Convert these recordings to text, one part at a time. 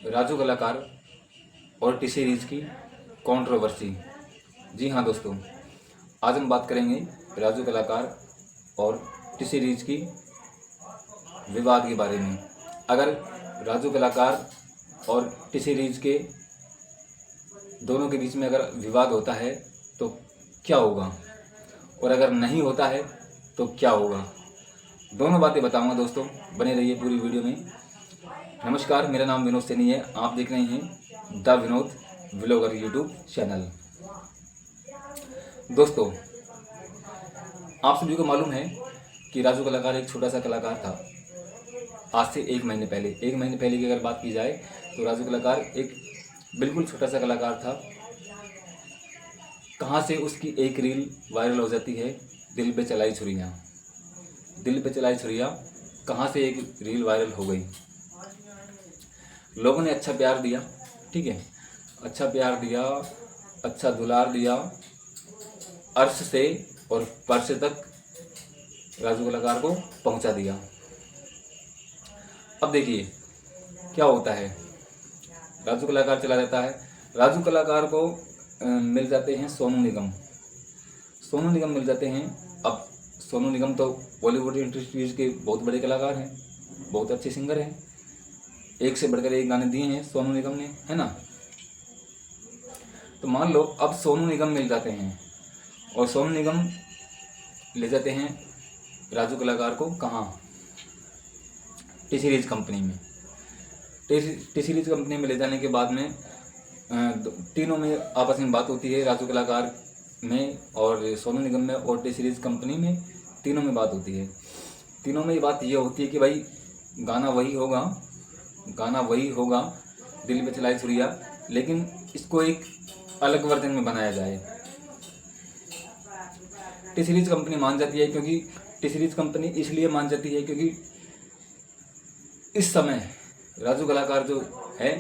राजू कलाकार और T series की कंट्रोवर्सी। जी हाँ दोस्तों, आज हम बात करेंगे राजू कलाकार और टी सीरीज की विवाद के बारे में। अगर राजू कलाकार और टी सीरीज के दोनों के बीच में अगर विवाद होता है तो क्या होगा, और अगर नहीं होता है तो क्या होगा, दोनों बातें बताऊंगा दोस्तों। बने रहिए पूरी वीडियो में। नमस्कार, मेरा नाम विनोद सैनी है। आप देख रहे हैं the Vinod vlogger YouTube channel. दोस्तों, आप सभी को मालूम है कि राजू कलाकार एक छोटा सा कलाकार था। आज से एक महीने पहले की अगर बात की जाए तो राजू कलाकार एक बिल्कुल छोटा सा कलाकार था। कहाँ से उसकी एक रील वायरल हो जाती है, दिल पे चलाई छुरियाँ। दिल पे चलाई छुरियाँ कहाँ से एक रील वायरल हो गई। लोगों ने अच्छा प्यार दिया, ठीक है, अच्छा प्यार दिया, अच्छा दुलार दिया, अर्श से और फर्श तक राजू कलाकार को पहुंचा दिया। अब देखिए क्या होता है, राजू कलाकार चला जाता है। राजू कलाकार को मिल जाते हैं सोनू निगम मिल जाते हैं। अब सोनू निगम तो बॉलीवुड इंडस्ट्रीज के बहुत बड़े कलाकार हैं, बहुत अच्छे सिंगर हैं, एक से बढ़कर एक गाने दिए हैं सोनू निगम ने, है ना। तो मान लो अब सोनू निगम मिल जाते हैं और सोनू निगम ले जाते हैं राजू कलाकार को कहाँ, टी सीरीज कंपनी में। टी सीरीज कंपनी में ले जाने के बाद में तीनों में आपस में बात होती है, राजू कलाकार में और सोनू निगम में और टी सीरीज कंपनी में, तीनों में बात होती है। तीनों में ये बात ये होती है कि भाई गाना वही होगा, दिल पे चलाई छुरिया, लेकिन इसको एक अलग वर्जन में बनाया जाए। टी सीरीज कंपनी मान जाती है, क्योंकि टी सीरीज कंपनी इसलिए मान जाती है क्योंकि इस समय राजू कलाकार जो है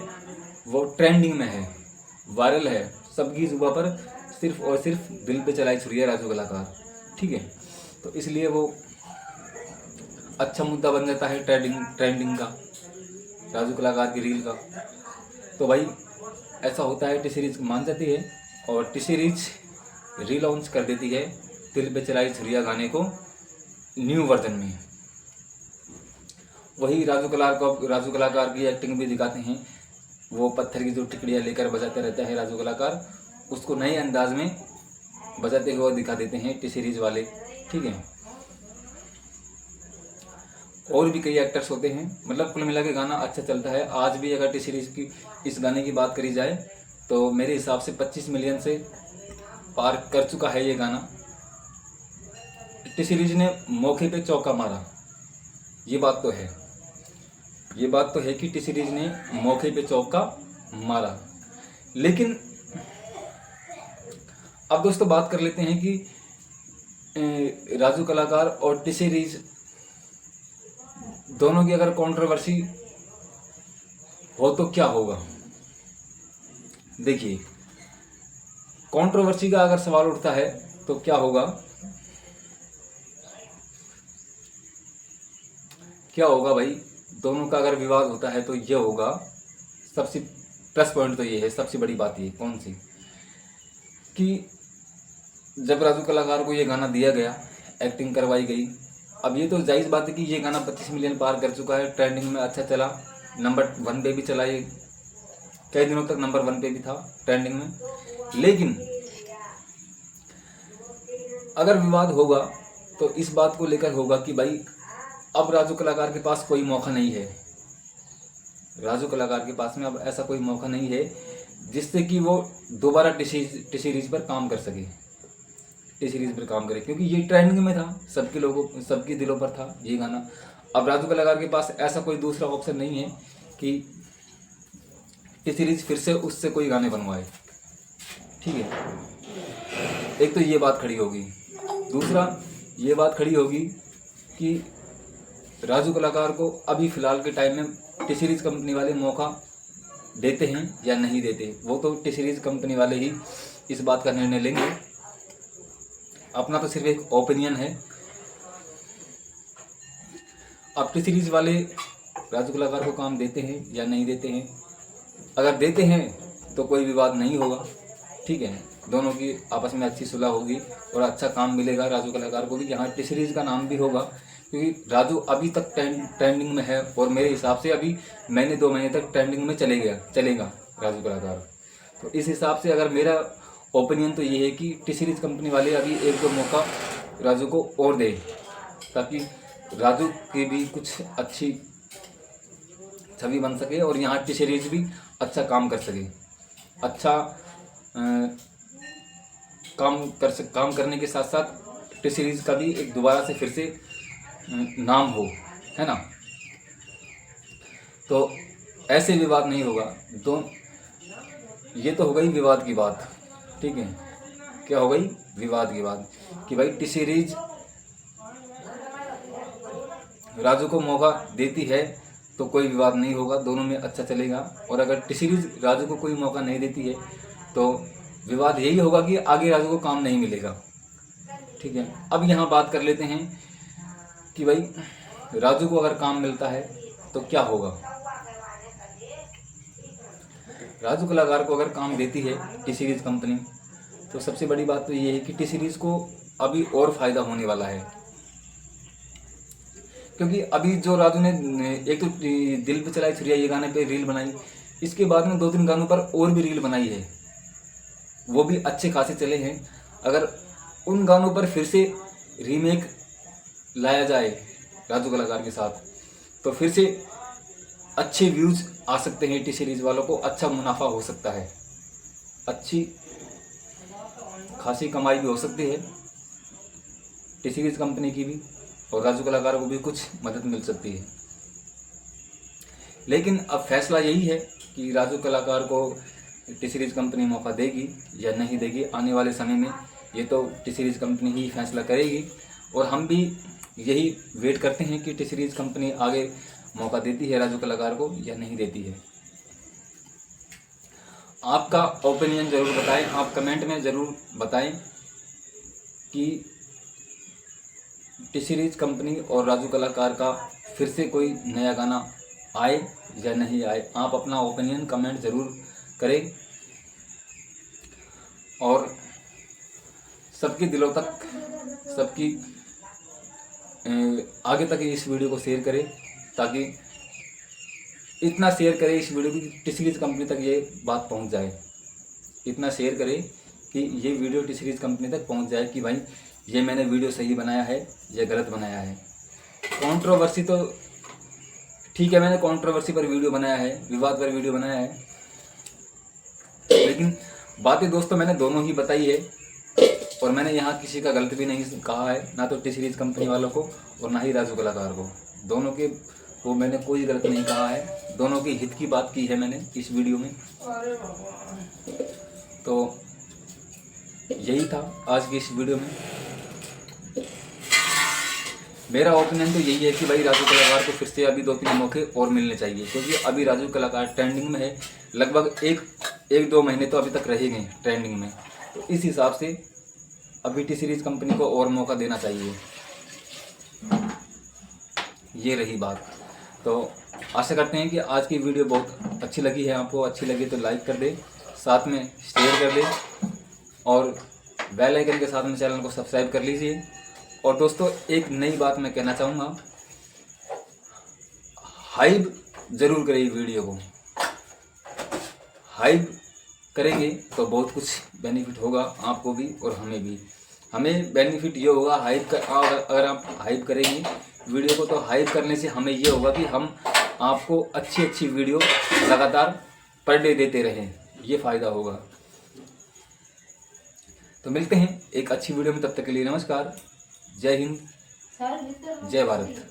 वो ट्रेंडिंग में है, वायरल है, सबकी जुबान पर सिर्फ और सिर्फ दिल पे चलाई छुरिया राजू कलाकार, ठीक है। तो इसलिए वो अच्छा मुद्दा बन जाता है ट्रेंडिंग का, राजू कलाकार की रील का। तो भाई ऐसा होता है, टी सीरीज मान जाती है और टी सीरीज रीलॉन्च कर देती है दिल पे चलाई छुरिया गाने को न्यू वर्जन में। वही राजू कलाकार की एक्टिंग भी दिखाते हैं। वो पत्थर की जो टिकड़ियाँ लेकर बजाते रहता है राजू कलाकार, उसको नए अंदाज में बजाते हुए दिखा देते हैं टी सीरीज वाले, ठीक है। और भी कई एक्टर्स होते हैं, मतलब कुल मिला के गाना अच्छा चलता है। आज भी अगर टी सीरीज की इस गाने की बात करी जाए तो मेरे हिसाब से 25 मिलियन से पार कर चुका है ये गाना। टी सीरीज ने मौके पे चौका मारा, ये बात तो है कि टी सीरीज ने मौके पे चौका मारा। लेकिन अब दोस्तों बात कर लेते हैं कि राजू कलाकार और टी सीरीज दोनों की अगर कंट्रोवर्सी हो तो क्या होगा। देखिए, कंट्रोवर्सी का अगर सवाल उठता है तो क्या होगा भाई, दोनों का अगर विवाद होता है तो ये होगा। सबसे प्लस पॉइंट तो ये है, सबसे बड़ी बात ये कौन सी, कि जब राजू कलाकार को ये गाना दिया गया, एक्टिंग करवाई गई। अब ये तो जायज़ बात है कि ये गाना 25 मिलियन पार कर चुका है, ट्रेंडिंग में अच्छा चला, नंबर 1 पे भी चला, ये कई दिनों तक नंबर 1 पे भी था ट्रेंडिंग में। लेकिन अगर विवाद होगा तो इस बात को लेकर होगा कि भाई अब राजू कलाकार के पास कोई मौका नहीं है, राजू कलाकार के पास में अब ऐसा कोई मौका नहीं है जिससे कि वो दोबारा टी सीरीज पर काम कर सके, टी सीरीज पर काम करे, क्योंकि ये ट्रेंडिंग में था, सबके दिलों पर था ये गाना। अब राजू कलाकार के पास ऐसा कोई दूसरा ऑप्शन नहीं है कि टी सीरीज फिर से उससे कोई गाने बनवाए, ठीक है। एक तो ये बात खड़ी होगी, दूसरा ये बात खड़ी होगी कि राजू कलाकार को अभी फ़िलहाल के टाइम में टी सीरीज कंपनी वाले मौका देते हैं या नहीं देते, वो तो टी सीरीज कंपनी वाले ही इस बात का निर्णय लेंगे। अपना तो सिर्फ एक ओपिनियन है। अब टी सीरीज वाले राजू कलाकार को काम देते हैं या नहीं देते हैं, अगर देते हैं तो कोई विवाद नहीं होगा, ठीक है, दोनों की आपस में अच्छी सुलह होगी और अच्छा काम मिलेगा राजू कलाकार को भी। यहाँ टी सीरीज़ का नाम भी होगा क्योंकि राजू अभी तक ट्रेंडिंग में है और मेरे हिसाब से अभी महीने 2 महीने तक ट्रेंडिंग में चलेगा राजू कलाकार। तो इस हिसाब से अगर मेरा ओपिनियन तो ये है कि टी सीरीज़ कंपनी वाले अभी 1-2 मौका राजू को और दे, ताकि राजू की भी कुछ अच्छी छवि बन सके और यहाँ टी सीरीज़ भी अच्छा काम कर सके, अच्छा काम करने के साथ साथ टी सीरीज़ का भी एक दोबारा से फिर से नाम हो, है ना। तो ऐसे विवाद नहीं होगा। तो ये तो हो गई विवाद की बात, ठीक है। क्या हो गई? विवाद की बात कि भाई टी सीरीज़ राजू को मौका देती है तो कोई विवाद नहीं होगा, दोनों में अच्छा चलेगा। और अगर टी सीरीज़ राजू को कोई मौका नहीं देती है तो विवाद यही होगा कि आगे राजू को काम नहीं मिलेगा, ठीक है। अब यहाँ बात कर लेते हैं कि भाई राजू को अगर काम मिलता है तो क्या होगा। राजू कलाकार को अगर काम देती है टी सीरीज़ कंपनी तो सबसे बड़ी बात तो ये है कि टी सीरीज़ को अभी और फ़ायदा होने वाला है, क्योंकि अभी जो राजू ने एक तो दिल पे चलाई छुरिया ये गाने पे रील बनाई, इसके बाद में 2-3 गानों पर और भी रील बनाई है, वो भी अच्छे खासे चले हैं। अगर उन गानों पर फिर से रीमेक लाया जाए राजू कलाकार के साथ तो फिर से अच्छे व्यूज़ आ सकते हैं, टी सीरीज़ वालों को अच्छा मुनाफा हो सकता है, अच्छी खासी कमाई भी हो सकती है टी सीरीज़ कंपनी की भी, और राजू कलाकार को भी कुछ मदद मिल सकती है। लेकिन अब फैसला यही है कि राजू कलाकार को टी सीरीज़ कंपनी मौका देगी या नहीं देगी, आने वाले समय में ये तो टी सीरीज़ कंपनी ही फैसला करेगी। और हम भी यही वेट करते हैं कि टी सीरीज़ कंपनी आगे मौका देती है राजू कलाकार को या नहीं देती है। आपका ओपिनियन ज़रूर बताएं, आप कमेंट में ज़रूर बताएं कि टी सीरीज़ कंपनी और राजू कलाकार का फिर से कोई नया गाना आए या नहीं आए। आप अपना ओपिनियन कमेंट ज़रूर करें और सबके दिलों तक, सबकी आगे तक इस वीडियो को शेयर करें, ताकि इतना शेयर करें इस वीडियो की टी सीरीज़ कंपनी तक ये बात पहुंच जाए। इतना शेयर करें कि ये वीडियो टी सीरीज़ कंपनी तक पहुंच जाए कि भाई ये मैंने वीडियो सही बनाया है या गलत बनाया है। कंट्रोवर्सी तो ठीक है, मैंने कंट्रोवर्सी पर वीडियो बनाया है, विवाद पर वीडियो बनाया है, लेकिन बातें दोस्तों मैंने दोनों ही बताई है और मैंने यहाँ किसी का गलत भी नहीं कहा है, ना तो टी सीरीज़ कंपनी वालों को और ना ही राजू कलाकार को। दोनों के वो मैंने कोई गलत नहीं कहा है, दोनों के हित की बात की है मैंने इस वीडियो में। तो यही था आज की इस वीडियो में। मेरा ओपिनियन तो यही है कि भाई राजू कलाकार को फिर से अभी 2-3 मौके और मिलने चाहिए, क्योंकि अभी राजू कलाकार ट्रेंडिंग में है, लगभग 1-2 महीने तो अभी तक रहेंगे ट्रेंडिंग में। तो इस हिसाब से अभी टी सीरीज़ कंपनी को और मौका देना चाहिए, ये रही बात। तो आशा करते हैं कि आज की वीडियो बहुत अच्छी लगी है, आपको अच्छी लगी तो लाइक कर दे, साथ में शेयर कर दे और बेल आइकन के साथ में चैनल को सब्सक्राइब कर लीजिए। और दोस्तों एक नई बात मैं कहना चाहूँगा, हाइप ज़रूर करें वीडियो को, हाइप करेंगे तो बहुत कुछ बेनिफिट होगा आपको भी और हमें भी। हमें बेनिफिट ये होगा हाइप अगर आप हाइप करेंगे वीडियो को, तो हाइप करने से हमें ये होगा कि हम आपको अच्छी अच्छी वीडियो लगातार पर डे देते रहें, ये फ़ायदा होगा। तो मिलते हैं एक अच्छी वीडियो में, तब तक के लिए नमस्कार, जय हिंद, जय भारत।